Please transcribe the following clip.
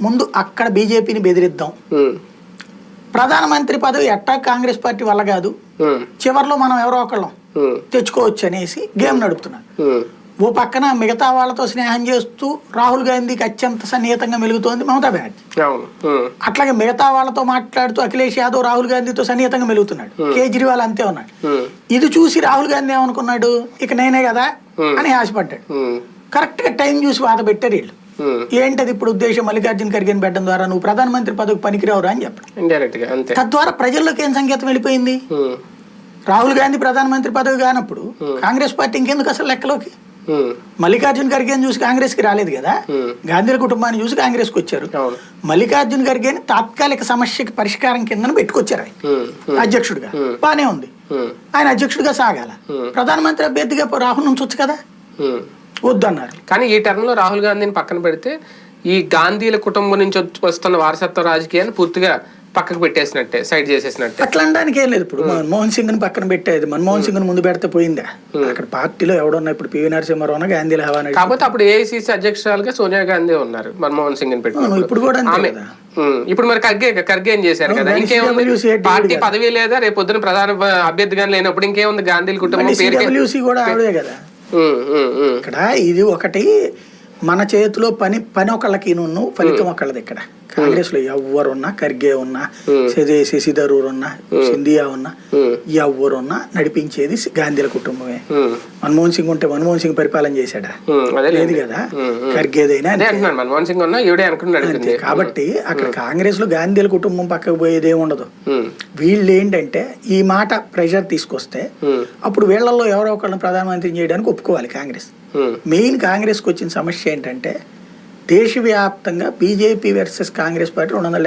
ముందు అక్కడ బీజేపీని బెదిరిద్దాం, ప్రధానమంత్రి పదవి ఎట్టా కాంగ్రెస్ పార్టీ వల్ల కాదు, చివరిలో మనం ఎవరో ఒకళ్ళం తెచ్చుకోవచ్చు అనేసి గేమ్ నడుపుతున్నారు. ఓ పక్కన మిగతా వాళ్ళతో స్నేహం చేస్తూ రాహుల్ గాంధీకి అత్యంత సన్నిహితంగా మెలుగుతోంది మమతా బెనర్జీ. అట్లాగే మిగతా వాళ్ళతో మాట్లాడుతూ అఖిలేష్ యాదవ్ రాహుల్ గాంధీతో సన్నిహితంగా మెలుగుతున్నాడు. కేజ్రీవాల్ అంతే ఉన్నాడు. ఇది చూసి రాహుల్ గాంధీ ఏమనుకున్నాడు, ఇక నేనే కదా అని ఆశపడ్డాడు. కరెక్ట్ గా టైం చూసి బాధ పెట్టారు వీళ్ళు. ఏంటది ఇప్పుడు ఉద్దేశం, మల్లికార్జున ఖర్గేని పెట్టడం ద్వారా నువ్వు ప్రధానమంత్రి పదవికి పనికిరావురా అని చెప్పడం. తద్వారా ప్రజల్లోకి ఏం సంకేతం వెళ్ళిపోయింది, రాహుల్ గాంధీ ప్రధానమంత్రి పదవి కానప్పుడు కాంగ్రెస్ పార్టీ ఇంకెందుకు అసలు లెక్కలోకి. మల్లికార్జున ఖర్గేని చూసి కాంగ్రెస్ కి రాలేదు కదా, గాంధీల కుటుంబాన్ని చూసి కాంగ్రెస్ కి వచ్చారు. మల్లికార్జున ఖర్గేని తాత్కాలిక సమస్యకి పరిష్కారం కింద పెట్టుకొచ్చారు ఆయన అధ్యక్షుడిగా. బానే ఉంది, ఆయన అధ్యక్షుడిగా సాగాల. ప్రధానమంత్రి అభ్యర్థిగా రాహుల్ నుంచొచ్చు కదా, వద్దన్నారు. కానీ ఈ టర్మ్ లో రాహుల్ గాంధీని పక్కన పెడితే ఈ గాంధీల కుటుంబం నుంచి వస్తున్న వారసత్వ రాజకీయాన్ని పూర్తిగా పక్కకు పెట్టేసినట్టే, సైడ్ చేసేసినట్టే. అట్లా అనడానికి ఏం లేదు. ఇప్పుడు మన్మోహన్ సింగ్ ని పక్కన పెట్టేది, మన్మోహన్ సింగ్ ని ముందు పెడితే పోయిందా, అక్కడ పార్టీలో ఎవడున్నా ఇప్పుడు పివి నరసింహారావు గాంధీల హవా. కాకపోతే అప్పుడు ఏఐసీసీ అధ్యక్షురాలుగా సోనియా గాంధీ ఉన్నారు, మన్మోహన్ సింగ్ ని పెట్టి. ఇప్పుడు కూడా ఇప్పుడు మరి ఖర్గే ఏం చేశారు కదా, ఇంకేముంది, పార్టీ పదవి లేదా, రేపు పొద్దున ప్రధాన అభ్యర్థిగా లేనప్పుడు ఇంకేముంది, గాంధీల కుటుంబం పేరు కూడా ఆవిడే కదా. ఇక్కడ ఇది ఒకటి, మన చేతిలో పని ఒకళ్ళకి ఫలితం ఒకళ్ళది. ఇక్కడ కాంగ్రెస్ లో ఎవరున్నా, ఖర్గే ఉన్నా, శశి థరూర్ ఉన్నా, సింధియా ఉన్నా, ఎవరున్నా నడిపించేది గాంధీల కుటుంబమే. మన్మోహన్ సింగ్ ఉంటే మన్మోహన్ సింగ్ పరిపాలన చేశాడా, లేదు కదా. ఖర్గేదైనా మన్మోహన్ సింగ్ ఉన్నా ఈవిడే అనుకున్నాడు. కాబట్టి అక్కడ కాంగ్రెస్ లో గాంధీల కుటుంబం పక్కకు పోయేదే ఉండదు. వీళ్ళు ఏంటంటే ఈ మాట ప్రెషర్ తీసుకొస్తే అప్పుడు వీళ్ళల్లో ఎవరో ఒకళ్ళని ప్రధానమంత్రిని చేయడానికి ఒప్పుకోవాలి కాంగ్రెస్. మెయిన్ కాంగ్రెస్కి వచ్చిన సమస్య ఏంటంటే దేశవ్యాప్తంగా బీజేపీ వర్సెస్ కాంగ్రెస్ పార్టీ 200